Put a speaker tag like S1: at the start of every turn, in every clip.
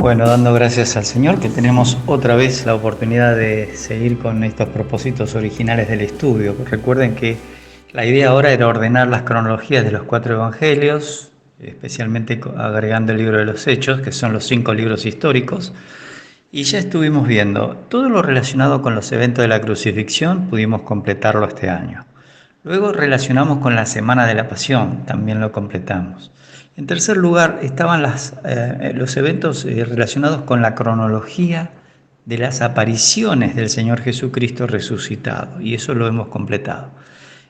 S1: Bueno, dando gracias al Señor que tenemos otra vez la oportunidad de seguir con estos propósitos originales del estudio. Recuerden que la idea ahora era ordenar las cronologías de los 4 evangelios, especialmente agregando el libro de los Hechos, que son los 5 libros históricos. Y ya estuvimos viendo todo lo relacionado con los eventos de la crucifixión, pudimos completarlo este año. Luego relacionamos con la Semana de la Pasión, también lo completamos. En tercer lugar estaban los eventos relacionados con la cronología de las apariciones del Señor Jesucristo resucitado, y eso lo hemos completado.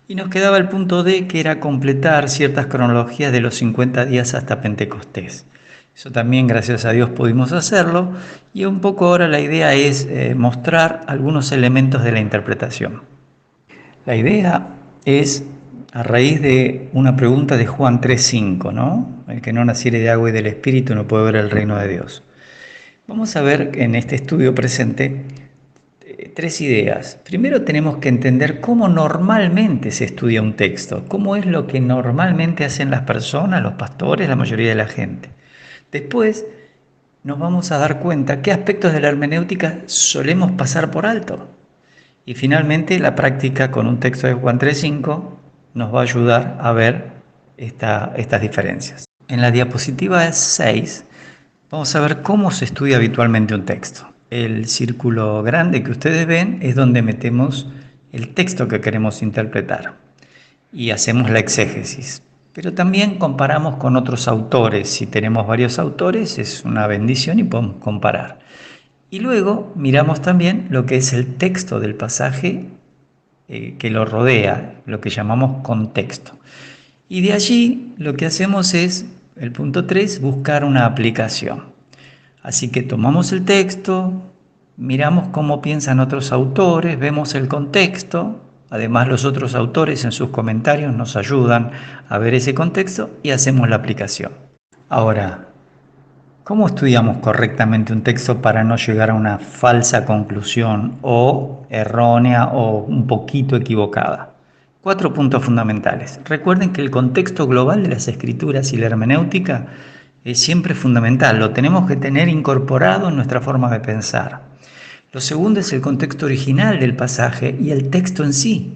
S1: Y nos quedaba el punto D, que era completar ciertas cronologías de los 50 días hasta Pentecostés. Eso también, gracias a Dios, pudimos hacerlo, y un poco ahora la idea es mostrar algunos elementos de la interpretación. La idea es a raíz de una pregunta de Juan 3:5, ¿no? El que no naciere de agua y del Espíritu no puede ver el reino de Dios. Vamos a ver en este estudio presente 3 ideas. Primero tenemos que entender cómo normalmente se estudia un texto, cómo es lo que normalmente hacen las personas, los pastores, la mayoría de la gente. Después nos vamos a dar cuenta qué aspectos de la hermenéutica solemos pasar por alto. Y finalmente la práctica con un texto de Juan 3:5 nos va a ayudar a ver estas diferencias. En la diapositiva 6 vamos a ver cómo se estudia habitualmente un texto. El círculo grande que ustedes ven es donde metemos el texto que queremos interpretar y hacemos la exégesis. Pero también comparamos con otros autores. Si tenemos varios autores es una bendición y podemos comparar. Y luego miramos también lo que es el texto del pasaje que lo rodea, lo que llamamos contexto. Y de allí lo que hacemos es, el punto 3, buscar una aplicación. Así que tomamos el texto, miramos cómo piensan otros autores, vemos el contexto, además los otros autores en sus comentarios nos ayudan a ver ese contexto y hacemos la aplicación. Ahora, ¿cómo estudiamos correctamente un texto para no llegar a una falsa conclusión o errónea o un poquito equivocada? 4 puntos fundamentales. Recuerden que el contexto global de las escrituras y la hermenéutica es siempre fundamental, lo tenemos que tener incorporado en nuestra forma de pensar. Lo segundo es el contexto original del pasaje y el texto en sí.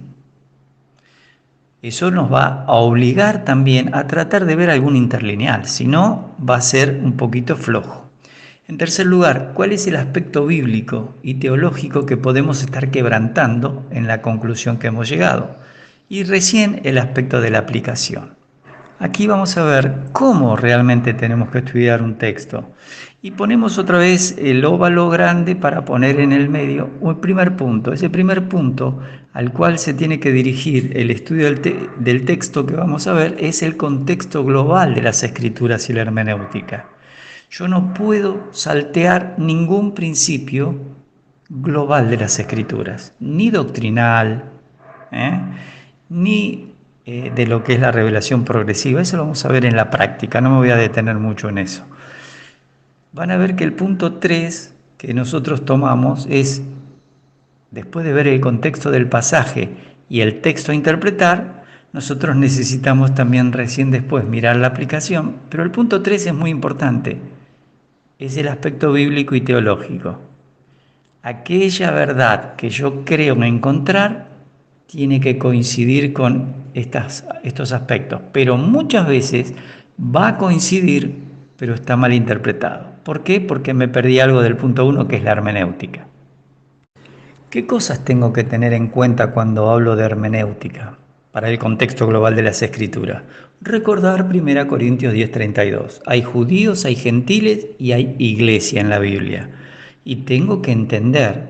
S1: Eso nos va a obligar también a tratar de ver algún interlineal, si no va a ser un poquito flojo. En tercer lugar, ¿cuál es el aspecto bíblico y teológico que podemos estar quebrantando en la conclusión que hemos llegado? Y recién el aspecto de la aplicación. Aquí vamos a ver cómo realmente tenemos que estudiar un texto. Y ponemos otra vez el óvalo grande para poner en el medio un primer punto. Ese primer punto al cual se tiene que dirigir el estudio del texto que vamos a ver es el contexto global de las escrituras y la hermenéutica. Yo no puedo saltear ningún principio global de las escrituras, ni doctrinal, ni de lo que es la revelación progresiva. Eso lo vamos a ver en la práctica, no me voy a detener mucho en eso. Van a ver que el punto 3 que nosotros tomamos es, después de ver el contexto del pasaje y el texto a interpretar, nosotros necesitamos también recién después mirar la aplicación, pero el punto 3 es muy importante, es el aspecto bíblico y teológico. Aquella verdad que yo creo encontrar tiene que coincidir con estos aspectos, pero muchas veces va a coincidir, pero está mal interpretado. ¿Por qué? Porque me perdí algo del punto 1, que es la hermenéutica. ¿Qué cosas tengo que tener en cuenta cuando hablo de hermenéutica para el contexto global de las Escrituras? Recordar 1 Corintios 10:32. Hay judíos, hay gentiles y hay iglesia en la Biblia. Y tengo que entender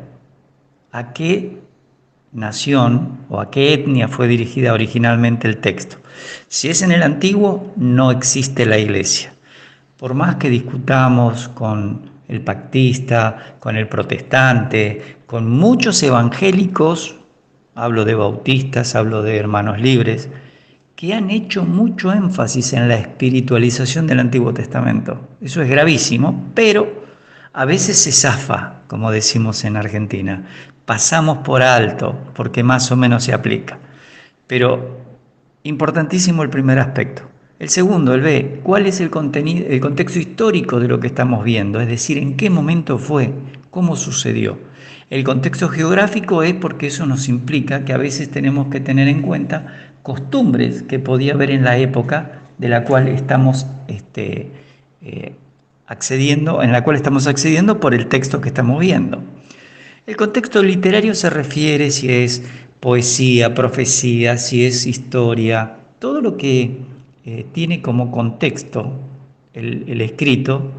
S1: a qué nación o a qué etnia fue dirigida originalmente el texto. Si es en el antiguo, no existe la iglesia. Por más que discutamos con el pactista, con el protestante, con muchos evangélicos, hablo de bautistas, hablo de hermanos libres, que han hecho mucho énfasis en la espiritualización del Antiguo Testamento. Eso es gravísimo, pero a veces se zafa, como decimos en Argentina. Pasamos por alto, porque más o menos se aplica. Pero importantísimo el primer aspecto. El segundo, el B, ¿cuál es el contenido, el contexto histórico de lo que estamos viendo? Es decir, ¿en qué momento fue? ¿Cómo sucedió? El contexto geográfico es porque eso nos implica que a veces tenemos que tener en cuenta costumbres que podía haber en la época de la cual estamos accediendo, en la cual estamos accediendo por el texto que estamos viendo. El contexto literario se refiere si es poesía, profecía, si es historia, todo lo que tiene como contexto el escrito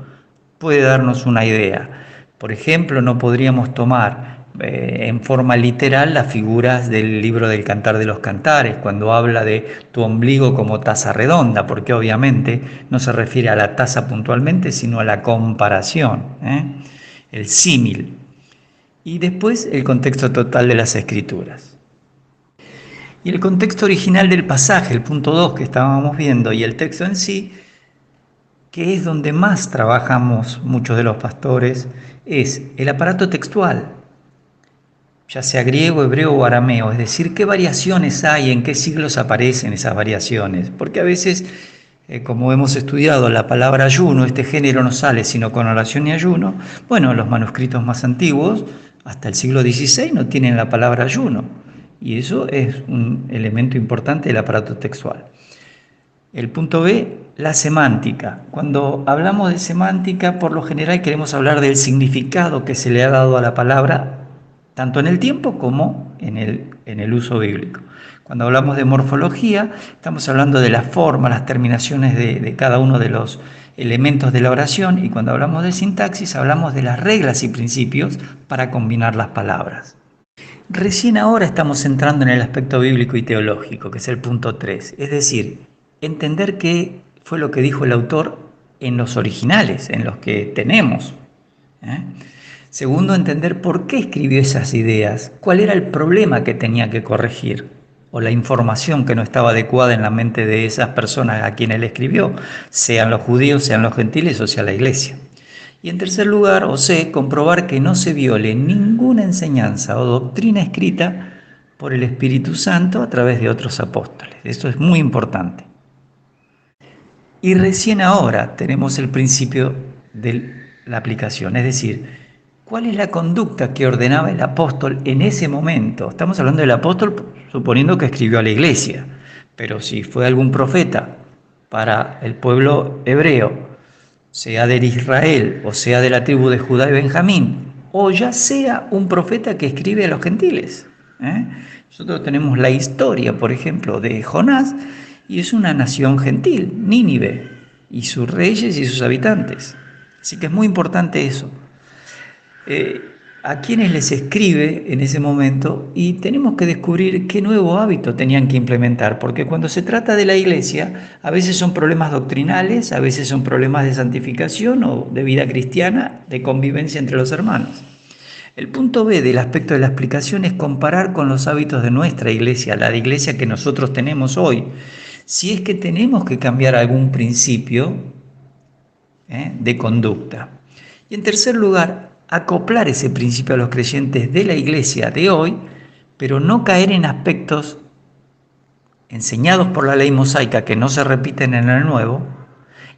S1: puede darnos una idea. Por ejemplo, no podríamos tomar en forma literal las figuras del libro del Cantar de los Cantares, cuando habla de tu ombligo como taza redonda, porque obviamente no se refiere a la taza puntualmente, sino a la comparación, el símil. Y después el contexto total de las escrituras. Y el contexto original del pasaje, el punto 2 que estábamos viendo, y el texto en sí, que es donde más trabajamos muchos de los pastores, es el aparato textual, ya sea griego, hebreo o arameo, es decir, qué variaciones hay, en qué siglos aparecen esas variaciones, porque a veces, como hemos estudiado la palabra ayuno, este género no sale sino con oración y ayuno. Bueno, los manuscritos más antiguos, hasta el siglo XVI, no tienen la palabra ayuno, y eso es un elemento importante del aparato textual. El punto B, la semántica. Cuando hablamos de semántica, por lo general queremos hablar del significado que se le ha dado a la palabra, tanto en el tiempo como en el uso bíblico. Cuando hablamos de morfología, estamos hablando de la forma, las terminaciones de cada uno de los elementos de la oración, y cuando hablamos de sintaxis, hablamos de las reglas y principios para combinar las palabras. Recién ahora estamos entrando en el aspecto bíblico y teológico, que es el punto 3, es decir, entender qué fue lo que dijo el autor en los originales, en los que tenemos. Segundo, entender por qué escribió esas ideas, cuál era el problema que tenía que corregir, o la información que no estaba adecuada en la mente de esas personas a quienes él escribió, sean los judíos, sean los gentiles o sea la iglesia. Y en tercer lugar, o C, comprobar que no se viole ninguna enseñanza o doctrina escrita por el Espíritu Santo a través de otros apóstoles. Esto es muy importante. Y recién ahora tenemos el principio de la aplicación, es decir, ¿cuál es la conducta que ordenaba el apóstol en ese momento? Estamos hablando del apóstol suponiendo que escribió a la iglesia, pero si fue algún profeta para el pueblo hebreo, sea de Israel o sea de la tribu de Judá y Benjamín, o ya sea un profeta que escribe a los gentiles. Nosotros tenemos la historia, por ejemplo, de Jonás, y es una nación gentil, Nínive, y sus reyes y sus habitantes. Así que es muy importante eso. A quienes les escribe en ese momento, y tenemos que descubrir qué nuevo hábito tenían que implementar, porque cuando se trata de la iglesia, a veces son problemas doctrinales, a veces son problemas de santificación o de vida cristiana, de convivencia entre los hermanos. El punto B del aspecto de la explicación es comparar con los hábitos de nuestra iglesia, la iglesia que nosotros tenemos hoy, si es que tenemos que cambiar algún principio de conducta. Y en tercer lugar, acoplar ese principio a los creyentes de la iglesia de hoy, pero no caer en aspectos enseñados por la ley mosaica que no se repiten en el nuevo,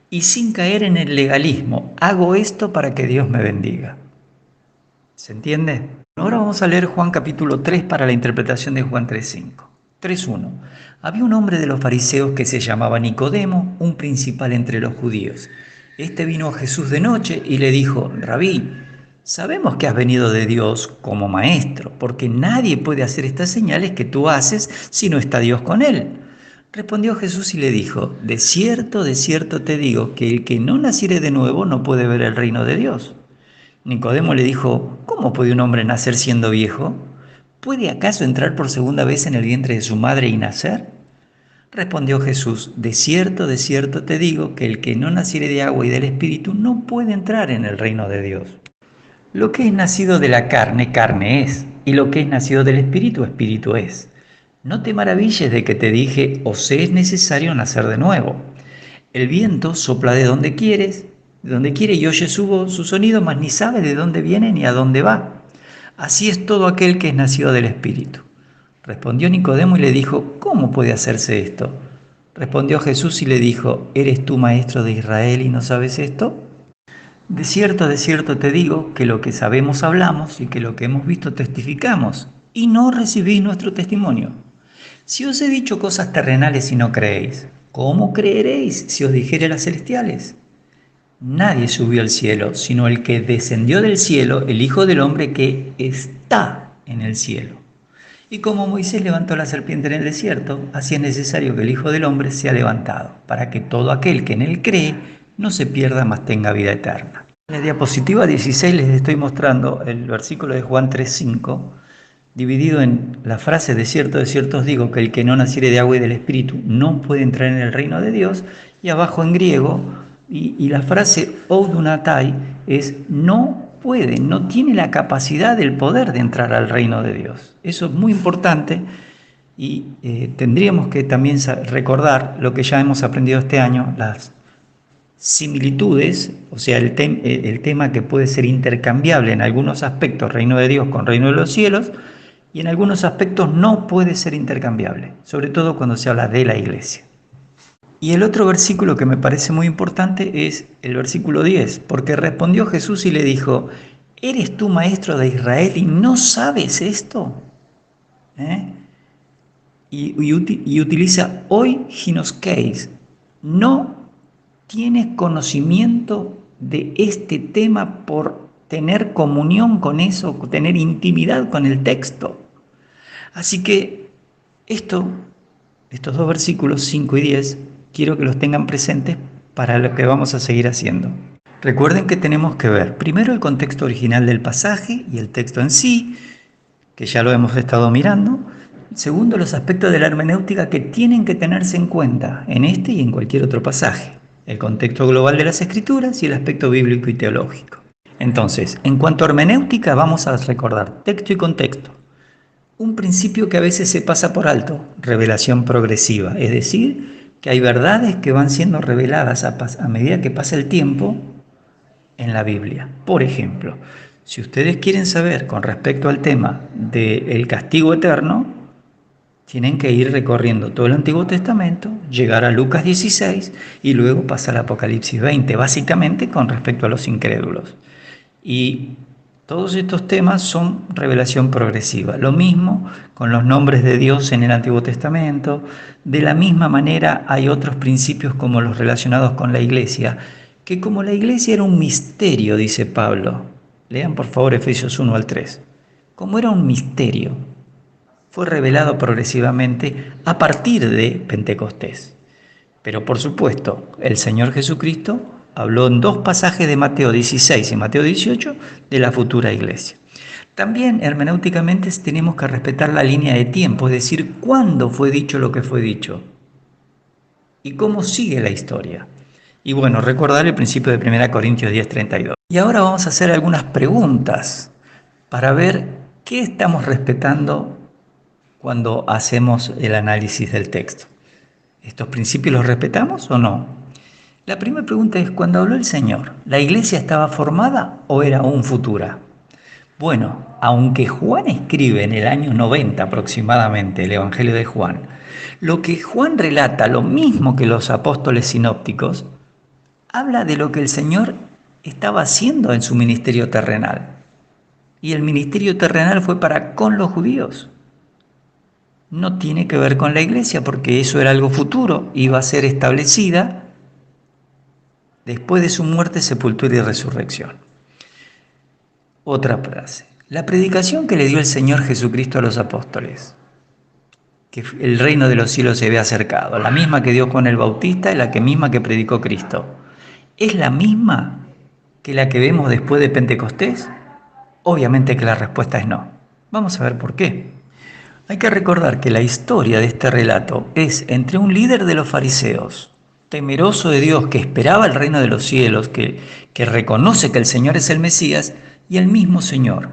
S1: y sin caer en el legalismo. Hago esto para que Dios me bendiga. ¿Se entiende? Ahora vamos a leer Juan capítulo 3 para la interpretación de Juan 3:5. 3:1. Había un hombre de los fariseos que se llamaba Nicodemo, un principal entre los judíos. Este vino a Jesús de noche y le dijo: Rabí, sabemos que has venido de Dios como maestro, porque nadie puede hacer estas señales que tú haces si no está Dios con él. Respondió Jesús y le dijo: de cierto te digo que el que no naciere de nuevo no puede ver el reino de Dios. Nicodemo le dijo: ¿cómo puede un hombre nacer siendo viejo? ¿Puede acaso entrar por segunda vez en el vientre de su madre y nacer? Respondió Jesús: de cierto te digo que el que no naciere de agua y del Espíritu no puede entrar en el reino de Dios. Lo que es nacido de la carne, carne es, y lo que es nacido del Espíritu, Espíritu es. No te maravilles de que te dije: os es necesario nacer de nuevo. El viento sopla de donde quiere y oye su sonido, mas ni sabe de dónde viene ni a dónde va. Así es todo aquel que es nacido del Espíritu. Respondió Nicodemo y le dijo: ¿cómo puede hacerse esto? Respondió Jesús y le dijo: ¿Eres tú maestro de Israel y no sabes esto? De cierto te digo que lo que sabemos hablamos y que lo que hemos visto testificamos, y no recibís nuestro testimonio. Si os he dicho cosas terrenales y no creéis, ¿cómo creeréis si os dijere las celestiales? Nadie subió al cielo, sino el que descendió del cielo, el Hijo del Hombre que está en el cielo. Y como Moisés levantó la serpiente en el desierto, así es necesario que el Hijo del Hombre sea levantado, para que todo aquel que en él cree no se pierda, mas tenga vida eterna. En la diapositiva 16 les estoy mostrando el versículo de Juan 3:5, dividido en la frase de cierto os digo que el que no naciere de agua y del Espíritu no puede entrar en el reino de Dios, y abajo en griego, y la frase oudunatai es no puede, no tiene la capacidad del poder de entrar al reino de Dios. Eso es muy importante y tendríamos que también recordar lo que ya hemos aprendido este año, las similitudes, o sea, el tema que puede ser intercambiable en algunos aspectos, reino de Dios con reino de los cielos, y en algunos aspectos no puede ser intercambiable, sobre todo cuando se habla de la iglesia. Y el otro versículo que me parece muy importante es el versículo 10, porque respondió Jesús y le dijo: ¿Eres tú maestro de Israel y no sabes esto? Y utiliza hoy ginoskeis, no tienes conocimiento de este tema por tener comunión con eso, tener intimidad con el texto. Así que estos dos versículos 5 y 10, quiero que los tengan presentes para lo que vamos a seguir haciendo. Recuerden que tenemos que ver primero el contexto original del pasaje y el texto en sí, que ya lo hemos estado mirando. Segundo, los aspectos de la hermenéutica que tienen que tenerse en cuenta en este y en cualquier otro pasaje. El contexto global de las escrituras y el aspecto bíblico y teológico. Entonces, en cuanto a hermenéutica, vamos a recordar texto y contexto. Un principio que a veces se pasa por alto, revelación progresiva, es decir, que hay verdades que van siendo reveladas a medida que pasa el tiempo en la Biblia. Por ejemplo, si ustedes quieren saber con respecto al tema del castigo eterno, tienen que ir recorriendo todo el Antiguo Testamento, llegar a Lucas 16 y luego pasar a Apocalipsis 20, básicamente con respecto a los incrédulos. Y todos estos temas son revelación progresiva. Lo mismo con los nombres de Dios en el Antiguo Testamento. De la misma manera hay otros principios como los relacionados con la iglesia, que como la iglesia era un misterio, dice Pablo. Lean por favor Efesios 1 al 3. Como era un misterio, fue revelado progresivamente a partir de Pentecostés. Pero por supuesto, el Señor Jesucristo habló en dos pasajes de Mateo 16 y Mateo 18 de la futura iglesia. También hermenéuticamente tenemos que respetar la línea de tiempo, es decir, cuándo fue dicho lo que fue dicho y cómo sigue la historia. Y bueno, recordar el principio de 1 Corintios 10:32. Y ahora vamos a hacer algunas preguntas para ver qué estamos respetando cuando hacemos el análisis del texto. ¿Estos principios los respetamos o no? La primera pregunta es, cuando habló el Señor, ¿la iglesia estaba formada o era aún futura? Bueno, aunque Juan escribe en el año 90 aproximadamente el Evangelio de Juan, lo que Juan relata, lo mismo que los apóstoles sinópticos, habla de lo que el Señor estaba haciendo en su ministerio terrenal. Y el ministerio terrenal fue para con los judíos. No tiene que ver con la iglesia porque eso era algo futuro, iba a ser establecida después de su muerte, sepultura y resurrección. Otra frase. La predicación que le dio el Señor Jesucristo a los apóstoles, que el reino de los cielos se había acercado, la misma que dio Juan el Bautista y la misma que predicó Cristo, ¿es la misma que la que vemos después de Pentecostés? Obviamente que la respuesta es no. Vamos a ver por qué. Hay que recordar que la historia de este relato es entre un líder de los fariseos, temeroso de Dios, que esperaba el reino de los cielos, que reconoce que el Señor es el Mesías, y el mismo Señor.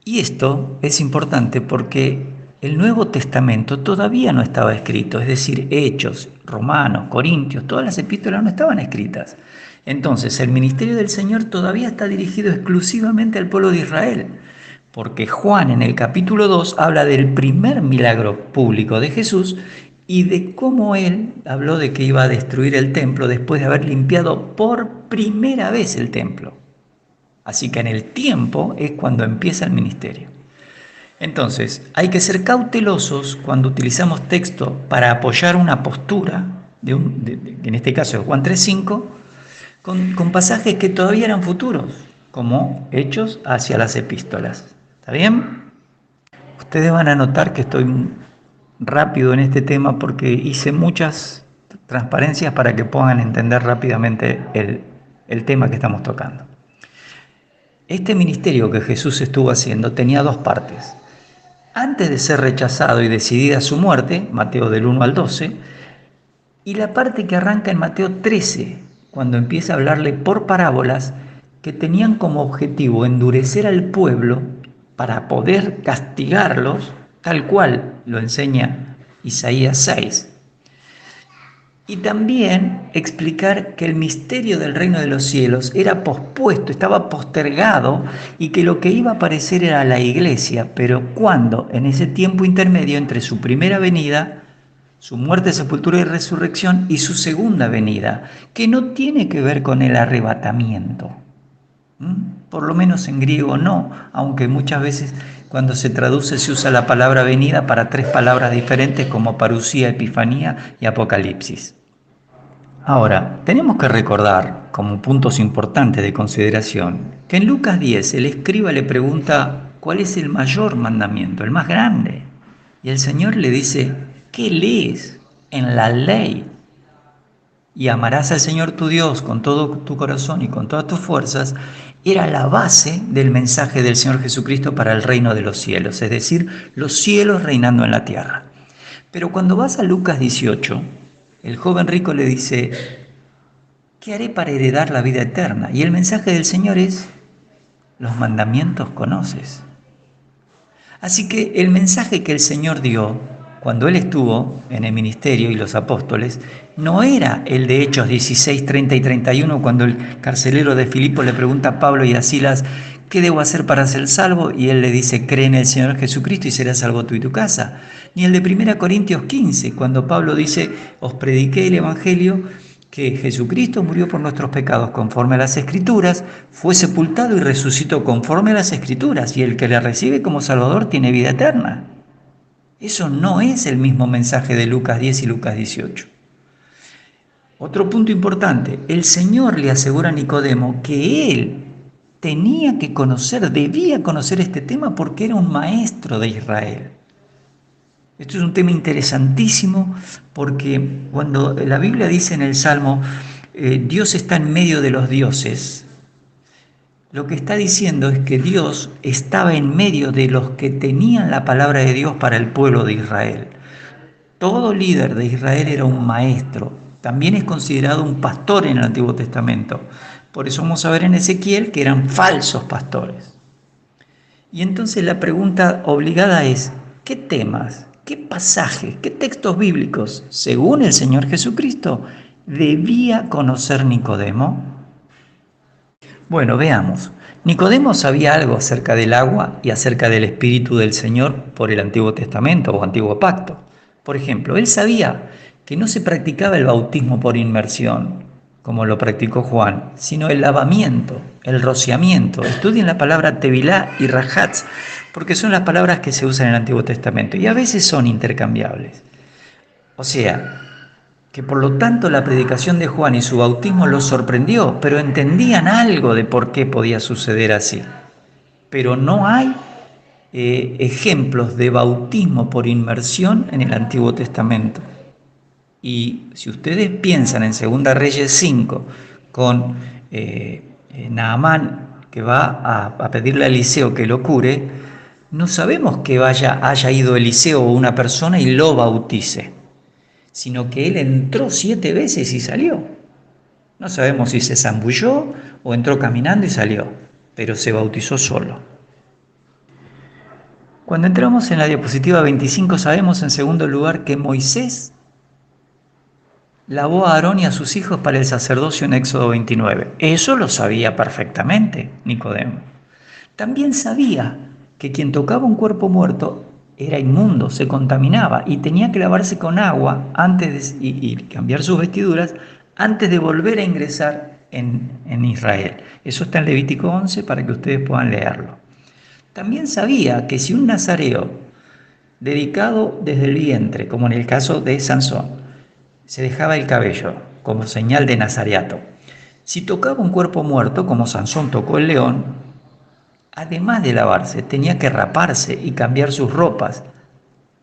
S1: Y esto es importante porque el Nuevo Testamento todavía no estaba escrito, es decir, Hechos, Romanos, Corintios, todas las epístolas no estaban escritas. Entonces, el ministerio del Señor todavía está dirigido exclusivamente al pueblo de Israel, porque Juan en el capítulo 2 habla del primer milagro público de Jesús y de cómo él habló de que iba a destruir el templo después de haber limpiado por primera vez el templo. Así que en el tiempo es cuando empieza el ministerio. Entonces, hay que ser cautelosos cuando utilizamos texto para apoyar una postura, en este caso de Juan 3:5, con pasajes que todavía eran futuros, como hechos hacia las epístolas. ¿Está bien? Ustedes van a notar que estoy rápido en este tema porque hice muchas transparencias para que puedan entender rápidamente el tema que estamos tocando. Este ministerio que Jesús estuvo haciendo tenía dos partes. Antes de ser rechazado y decidida su muerte, Mateo del 1 al 12, y la parte que arranca en Mateo 13, cuando empieza a hablarle por parábolas que tenían como objetivo endurecer al pueblo para poder castigarlos, tal cual lo enseña Isaías 6. Y también explicar que el misterio del reino de los cielos era pospuesto, estaba postergado y que lo que iba a aparecer era la iglesia, pero cuando en ese tiempo intermedio entre su primera venida, su muerte, sepultura y resurrección y su segunda venida, que no tiene que ver con el arrebatamiento. Por lo menos en griego no, aunque muchas veces cuando se traduce se usa la palabra venida para tres palabras diferentes como parusía, epifanía y apocalipsis. Ahora, tenemos que recordar, como puntos importantes de consideración, que en Lucas 10 el escriba le pregunta cuál es el mayor mandamiento, el más grande. Y el Señor le dice, ¿qué lees en la ley? Y amarás al Señor tu Dios con todo tu corazón y con todas tus fuerzas, era la base del mensaje del Señor Jesucristo para el reino de los cielos, es decir, los cielos reinando en la tierra. Pero cuando vas a Lucas 18, el joven rico le dice, ¿qué haré para heredar la vida eterna? Y el mensaje del Señor es, los mandamientos conoces. Así que el mensaje que el Señor dio cuando Él estuvo en el ministerio y los apóstoles, no era el de Hechos 16, 30 y 31, cuando el carcelero de Filipo le pregunta a Pablo y a Silas, ¿qué debo hacer para ser salvo? Y él le dice, cree en el Señor Jesucristo y serás salvo tú y tu casa. Ni el de 1 Corintios 15, cuando Pablo dice, os prediqué el Evangelio, que Jesucristo murió por nuestros pecados conforme a las Escrituras, fue sepultado y resucitó conforme a las Escrituras, y el que le recibe como Salvador tiene vida eterna. Eso no es el mismo mensaje de Lucas 10 y Lucas 18. Otro punto importante, el Señor le asegura a Nicodemo que él tenía que conocer, debía conocer este tema porque era un maestro de Israel. Esto es un tema interesantísimo porque cuando la Biblia dice en el Salmo, Dios está en medio de los dioses, lo que está diciendo es que Dios estaba en medio de los que tenían la palabra de Dios para el pueblo de Israel. Todo líder de Israel era un maestro, también es considerado un pastor en el Antiguo Testamento. Por eso vamos a ver en Ezequiel que eran falsos pastores. Y entonces la pregunta obligada es, ¿qué temas, qué pasajes, qué textos bíblicos, según el Señor Jesucristo, debía conocer Nicodemo? Bueno, veamos. Nicodemo sabía algo acerca del agua y acerca del Espíritu del Señor por el Antiguo Testamento o Antiguo Pacto. Por ejemplo, él sabía que no se practicaba el bautismo por inmersión, como lo practicó Juan, sino el lavamiento, el rociamiento. Estudien la palabra tevilá y rajatz, porque son las palabras que se usan en el Antiguo Testamento y a veces son intercambiables. O sea, que por lo tanto la predicación de Juan y su bautismo los sorprendió, pero entendían algo de por qué podía suceder así. Pero no hay ejemplos de bautismo por inmersión en el Antiguo Testamento. Y si ustedes piensan en 2 Reyes 5, con Naamán que va a pedirle a Eliseo que lo cure, no sabemos que haya ido Eliseo o una persona y lo bautice, sino que él entró 7 veces y salió. No sabemos si se zambulló o entró caminando y salió, pero se bautizó solo. Cuando entramos en la diapositiva 25 sabemos en segundo lugar que Moisés lavó a Aarón y a sus hijos para el sacerdocio en Éxodo 29. Eso lo sabía perfectamente Nicodemo. También sabía que quien tocaba un cuerpo muerto era inmundo, se contaminaba y tenía que lavarse con agua y cambiar sus vestiduras antes de volver a ingresar en Israel. Eso está en Levítico 11 para que ustedes puedan leerlo. También sabía que si un nazareo dedicado desde el vientre, como en el caso de Sansón, se dejaba el cabello como señal de nazareato, si tocaba un cuerpo muerto, como Sansón tocó el león, además de lavarse, tenía que raparse y cambiar sus ropas,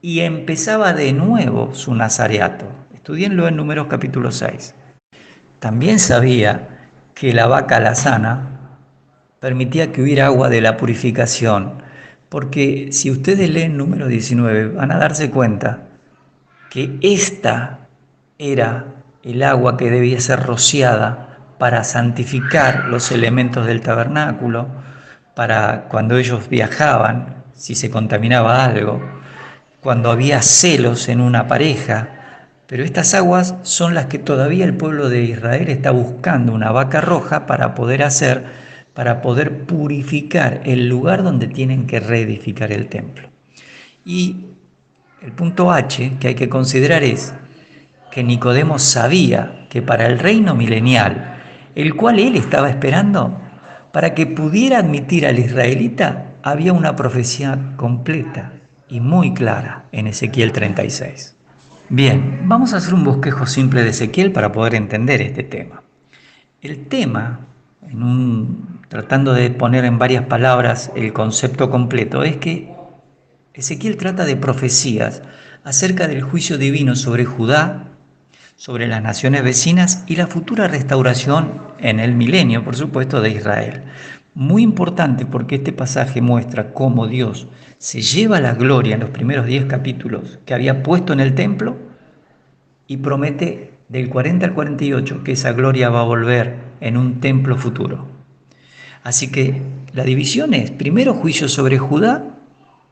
S1: y empezaba de nuevo su nazareato. Estudienlo en Números capítulo 6. También sabía que la vaca alazana permitía que hubiera agua de la purificación, porque si ustedes leen Número 19 van a darse cuenta que esta era el agua que debía ser rociada para santificar los elementos del tabernáculo, para cuando ellos viajaban, si se contaminaba algo, cuando había celos en una pareja. Pero estas aguas son las que todavía el pueblo de Israel está buscando, una vaca roja para poder purificar el lugar donde tienen que reedificar el templo. Y el punto H que hay que considerar es que Nicodemo sabía que para el reino milenial, el cual él estaba esperando, para que pudiera admitir al israelita, había una profecía completa y muy clara en Ezequiel 36. Bien, vamos a hacer un bosquejo simple de Ezequiel para poder entender este tema. El tema, tratando de poner en varias palabras el concepto completo, es que Ezequiel trata de profecías acerca del juicio divino sobre Judá, sobre las naciones vecinas y la futura restauración en el milenio, por supuesto, de Israel. Muy importante porque este pasaje muestra cómo Dios se lleva la gloria en los primeros 10 capítulos que había puesto en el templo y promete del 40 al 48 que esa gloria va a volver en un templo futuro. Así que la división es primero juicio sobre Judá,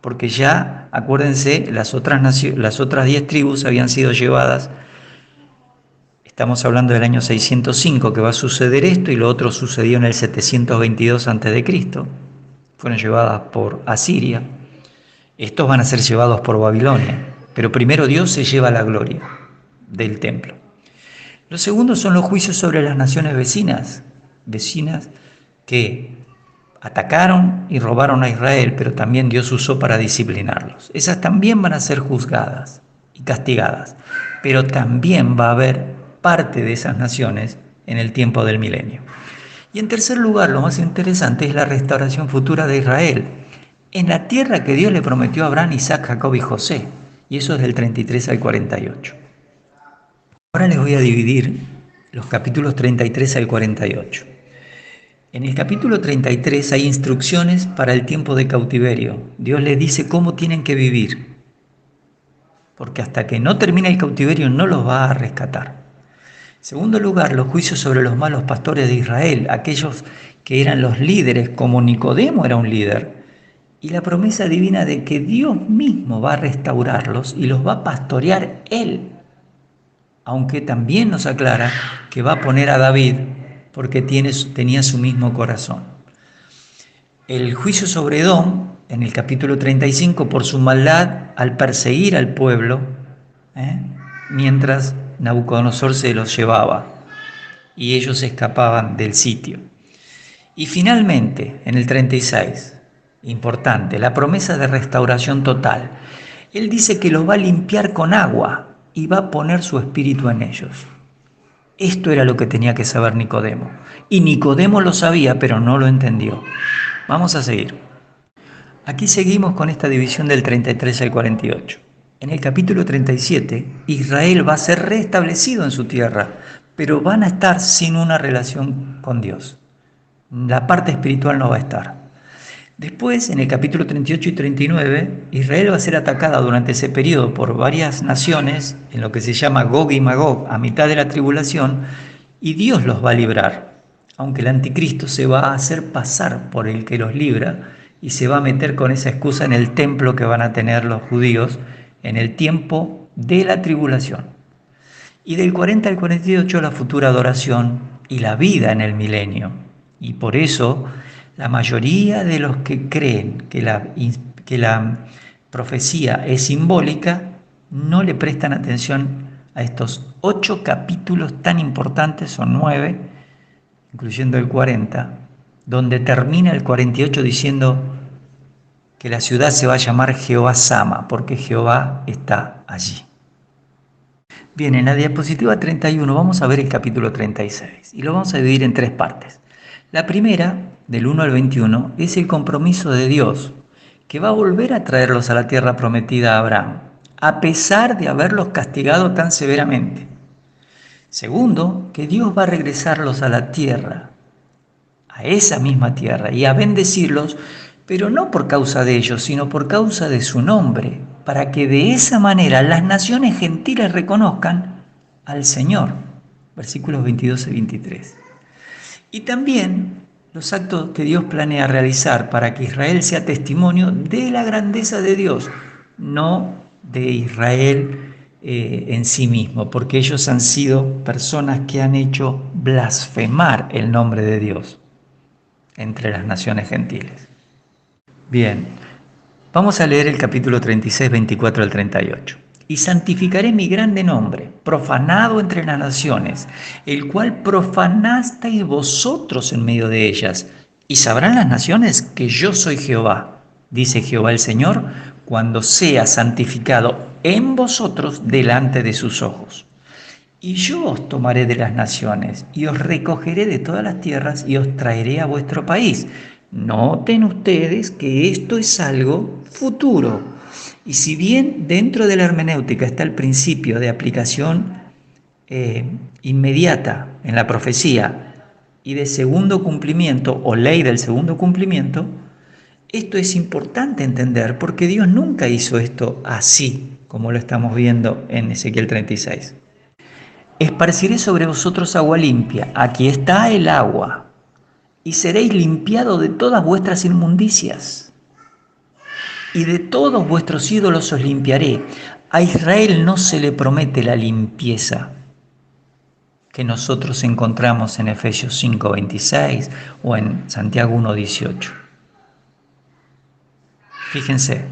S1: porque ya, acuérdense, las otras 10 tribus habían sido llevadas. Estamos hablando del año 605 que va a suceder esto, y lo otro sucedió en el 722 a.C. Fueron llevadas por Asiria. Estos van a ser llevados por Babilonia, pero primero Dios se lleva la gloria del templo. Los segundos son los juicios sobre las naciones vecinas que atacaron y robaron a Israel, pero también Dios usó para disciplinarlos. Esas también van a ser juzgadas y castigadas, pero también va a haber parte de esas naciones en el tiempo del milenio. Y en tercer lugar, lo más interesante es la restauración futura de Israel en la tierra que Dios le prometió a Abraham, Isaac, Jacob y José, y eso es del 33 al 48. Ahora les voy a dividir los capítulos 33 al 48. En el capítulo 33 hay instrucciones para el tiempo de cautiverio. Dios les dice cómo tienen que vivir, porque hasta que no termine el cautiverio no los va a rescatar. En segundo lugar, los juicios sobre los malos pastores de Israel, aquellos que eran los líderes, como Nicodemo era un líder, y la promesa divina de que Dios mismo va a restaurarlos y los va a pastorear Él, aunque también nos aclara que va a poner a David porque tenía su mismo corazón. El juicio sobre Edom, en el capítulo 35, por su maldad al perseguir al pueblo, mientras Nabucodonosor se los llevaba y ellos escapaban del sitio. Y finalmente, en el 36, importante, la promesa de restauración total. Él dice que los va a limpiar con agua y va a poner su espíritu en ellos. Esto era lo que tenía que saber Nicodemo. Y Nicodemo lo sabía, pero no lo entendió. Vamos a seguir. Aquí seguimos con esta división del 33 al 48. En el capítulo 37, Israel va a ser restablecido en su tierra, pero van a estar sin una relación con Dios. La parte espiritual no va a estar. Después, en el capítulo 38 y 39, Israel va a ser atacada durante ese periodo por varias naciones, en lo que se llama Gog y Magog, a mitad de la tribulación, y Dios los va a librar, aunque el anticristo se va a hacer pasar por el que los libra y se va a meter con esa excusa en el templo que van a tener los judíos en el tiempo de la tribulación. Y del 40 al 48 la futura adoración y la vida en el milenio. Y por eso la mayoría de los que creen que la profecía es simbólica, no le prestan atención a estos 8 capítulos tan importantes, son 9, incluyendo el 40, donde termina el 48 diciendo que la ciudad se va a llamar Jehová Sama, porque Jehová está allí. Bien, en la diapositiva 31 vamos a ver el capítulo 36 y lo vamos a dividir en 3 partes. La primera, del 1 al 21, es el compromiso de Dios, que va a volver a traerlos a la tierra prometida a Abraham, a pesar de haberlos castigado tan severamente. Segundo, que Dios va a regresarlos a la tierra, a esa misma tierra, y a bendecirlos, pero no por causa de ellos, sino por causa de su nombre, para que de esa manera las naciones gentiles reconozcan al Señor. Versículos 22 y 23. Y también los actos que Dios planea realizar para que Israel sea testimonio de la grandeza de Dios, no de Israel en sí mismo, porque ellos han sido personas que han hecho blasfemar el nombre de Dios entre las naciones gentiles. Bien, vamos a leer el capítulo 36, 24 al 38. Y santificaré mi grande nombre, profanado entre las naciones, el cual profanasteis vosotros en medio de ellas. Y sabrán las naciones que yo soy Jehová, dice Jehová el Señor, cuando sea santificado en vosotros delante de sus ojos. Y yo os tomaré de las naciones, y os recogeré de todas las tierras, y os traeré a vuestro país. Noten ustedes que esto es algo futuro. Y si bien dentro de la hermenéutica está el principio de aplicación inmediata en la profecía y de segundo cumplimiento o ley del segundo cumplimiento, esto es importante entender porque Dios nunca hizo esto así, como lo estamos viendo en Ezequiel 36. Esparciré sobre vosotros agua limpia, aquí está el agua, y seréis limpiados de todas vuestras inmundicias, y de todos vuestros ídolos os limpiaré. A Israel no se le promete la limpieza que nosotros encontramos en Efesios 5:26 o en Santiago 1:18. Fíjense,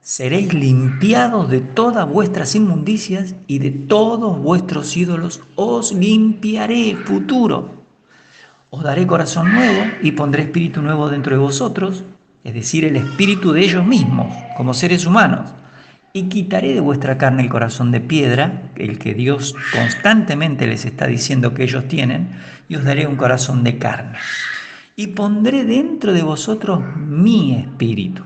S1: seréis limpiados de todas vuestras inmundicias y de todos vuestros ídolos os limpiaré. Futuro. Os daré corazón nuevo y pondré espíritu nuevo dentro de vosotros, es decir, el espíritu de ellos mismos, como seres humanos. Y quitaré de vuestra carne el corazón de piedra, el que Dios constantemente les está diciendo que ellos tienen, y os daré un corazón de carne. Y pondré dentro de vosotros mi espíritu,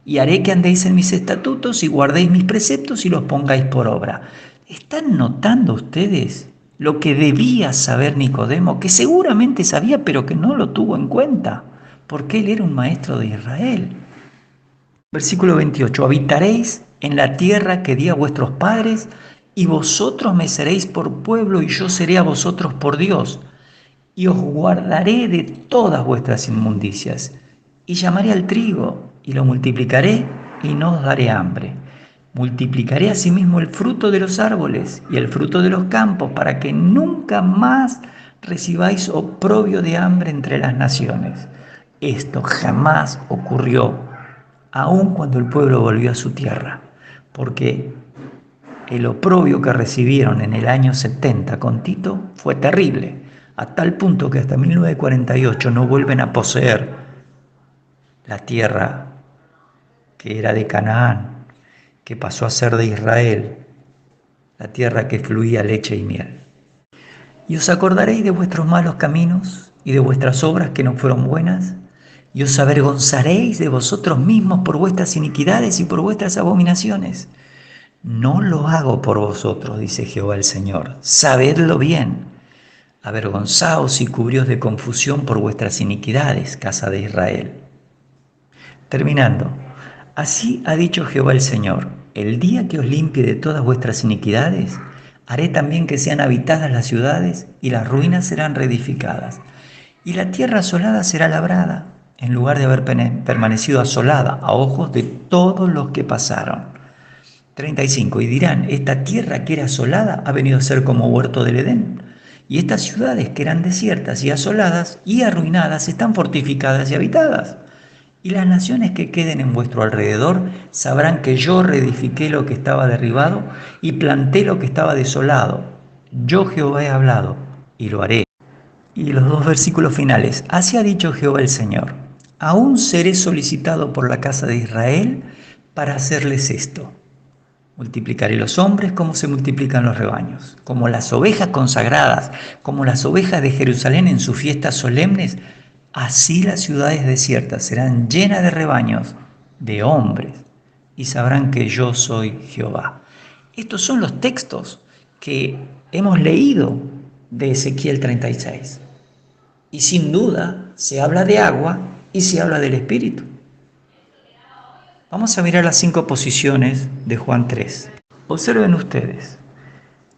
S1: y haré que andéis en mis estatutos y guardéis mis preceptos y los pongáis por obra. ¿Están notando ustedes lo que debía saber Nicodemo, que seguramente sabía pero que no lo tuvo en cuenta, porque él era un maestro de Israel? Versículo 28, habitaréis en la tierra que di a vuestros padres, y vosotros me seréis por pueblo, y yo seré a vosotros por Dios, y os guardaré de todas vuestras inmundicias, y llamaré al trigo, y lo multiplicaré, y no os daré hambre. Multiplicaré asimismo el fruto de los árboles y el fruto de los campos, para que nunca más recibáis oprobio de hambre entre las naciones. Esto jamás ocurrió, aun cuando el pueblo volvió a su tierra, porque el oprobio que recibieron en el año 70 con Tito fue terrible, a tal punto que hasta 1948 no vuelven a poseer la tierra que era de Canaán, que pasó a ser de Israel, la tierra que fluía leche y miel. Y os acordaréis de vuestros malos caminos y de vuestras obras que no fueron buenas, y os avergonzaréis de vosotros mismos por vuestras iniquidades y por vuestras abominaciones. No lo hago por vosotros, dice Jehová el Señor, sabedlo bien. Avergonzaos y cubríos de confusión por vuestras iniquidades, casa de Israel. Terminando, así ha dicho Jehová el Señor, el día que os limpie de todas vuestras iniquidades, haré también que sean habitadas las ciudades y las ruinas serán reedificadas. Y la tierra asolada será labrada, en lugar de haber permanecido asolada a ojos de todos los que pasaron. 35. Y dirán, esta tierra que era asolada ha venido a ser como huerto del Edén. Y estas ciudades que eran desiertas y asoladas y arruinadas están fortificadas y habitadas. Y las naciones que queden en vuestro alrededor sabrán que yo reedifiqué lo que estaba derribado y planté lo que estaba desolado. Yo Jehová he hablado y lo haré. Y los dos versículos finales. Así ha dicho Jehová el Señor: aún seré solicitado por la casa de Israel para hacerles esto. Multiplicaré los hombres como se multiplican los rebaños, como las ovejas consagradas, como las ovejas de Jerusalén en sus fiestas solemnes. Así las ciudades desiertas serán llenas de rebaños, de hombres, y sabrán que yo soy Jehová. Estos son los textos que hemos leído de Ezequiel 36. Y sin duda se habla de agua y se habla del Espíritu. Vamos a mirar las 5 posiciones de Juan 3. Observen ustedes.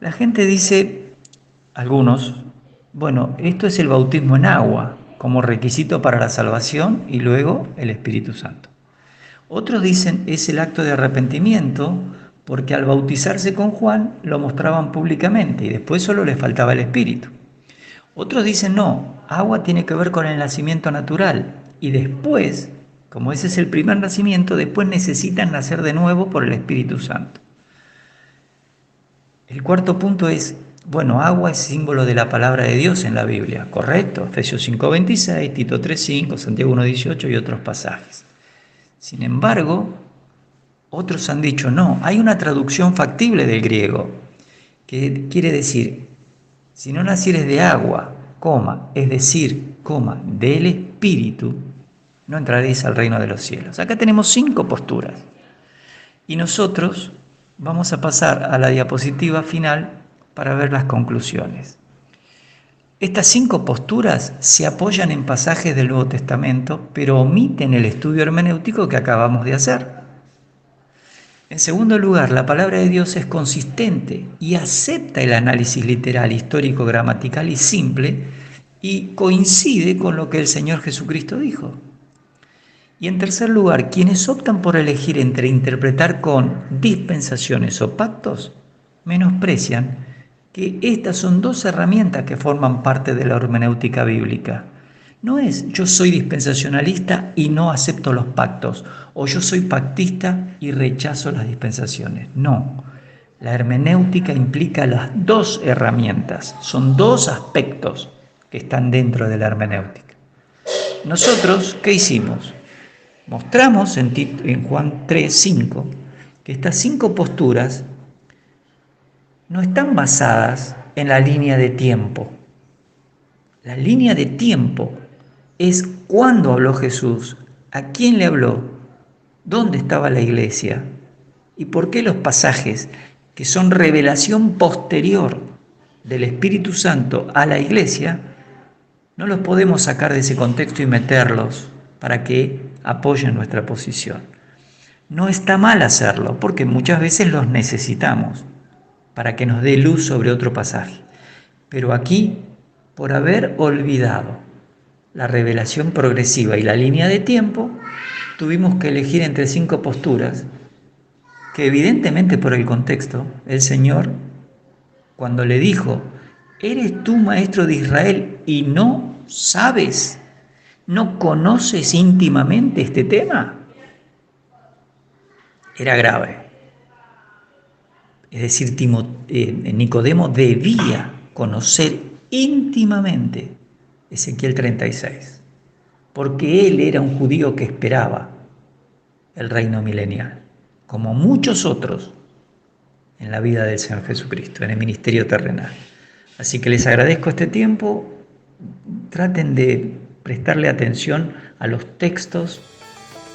S1: La gente dice, algunos, bueno, esto es el bautismo en agua como requisito para la salvación y luego el Espíritu Santo. Otros dicen es el acto de arrepentimiento porque al bautizarse con Juan lo mostraban públicamente y después solo les faltaba el Espíritu. Otros dicen no, agua tiene que ver con el nacimiento natural y después, como ese es el primer nacimiento, después necesitan nacer de nuevo por el Espíritu Santo. El cuarto punto es, bueno, agua es símbolo de la palabra de Dios en la Biblia, correcto, Efesios 5:26, Tito 3:5, Santiago 1:18 y otros pasajes. Sin embargo, otros han dicho no, hay una traducción factible del griego, que quiere decir, si no nacieres de agua, es decir, del Espíritu, no entraréis al reino de los cielos. Acá tenemos 5 posturas y nosotros vamos a pasar a la diapositiva final para ver las conclusiones. Estas 5 posturas se apoyan en pasajes del Nuevo Testamento, pero omiten el estudio hermenéutico que acabamos de hacer. En segundo lugar, la palabra de Dios es consistente y acepta el análisis literal, histórico, gramatical y simple y coincide con lo que el Señor Jesucristo dijo. Y en tercer lugar, quienes optan por elegir entre interpretar con dispensaciones o pactos, menosprecian que estas son 2 herramientas que forman parte de la hermenéutica bíblica. No es yo soy dispensacionalista y no acepto los pactos, o yo soy pactista y rechazo las dispensaciones. No, la hermenéutica implica las 2 herramientas, son 2 aspectos que están dentro de la hermenéutica. Nosotros, ¿qué hicimos? Mostramos en Juan 3:5 que estas 5 posturas no están basadas en la línea de tiempo. La línea de tiempo es cuándo habló Jesús, a quién le habló, dónde estaba la iglesia y por qué los pasajes que son revelación posterior del Espíritu Santo a la iglesia no los podemos sacar de ese contexto y meterlos para que apoyen nuestra posición. No está mal hacerlo porque muchas veces los necesitamos para que nos dé luz sobre otro pasaje. Pero aquí, por haber olvidado la revelación progresiva y la línea de tiempo, tuvimos que elegir entre 5 posturas que evidentemente por el contexto, el Señor, cuando le dijo, ¿eres tú maestro de Israel y no sabes, no conoces íntimamente este tema? Era grave. Es decir, Nicodemo debía conocer íntimamente Ezequiel 36, porque él era un judío que esperaba el reino milenial, como muchos otros en la vida del Señor Jesucristo, en el ministerio terrenal. Así que les agradezco este tiempo, traten de prestarle atención a los textos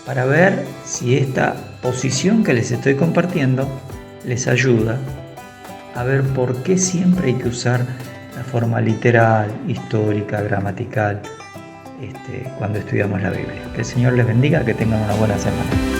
S1: para ver si esta posición que les estoy compartiendo les ayuda a ver por qué siempre hay que usar la forma literal, histórica, gramatical, cuando estudiamos la Biblia. Que el Señor les bendiga, que tengan una buena semana.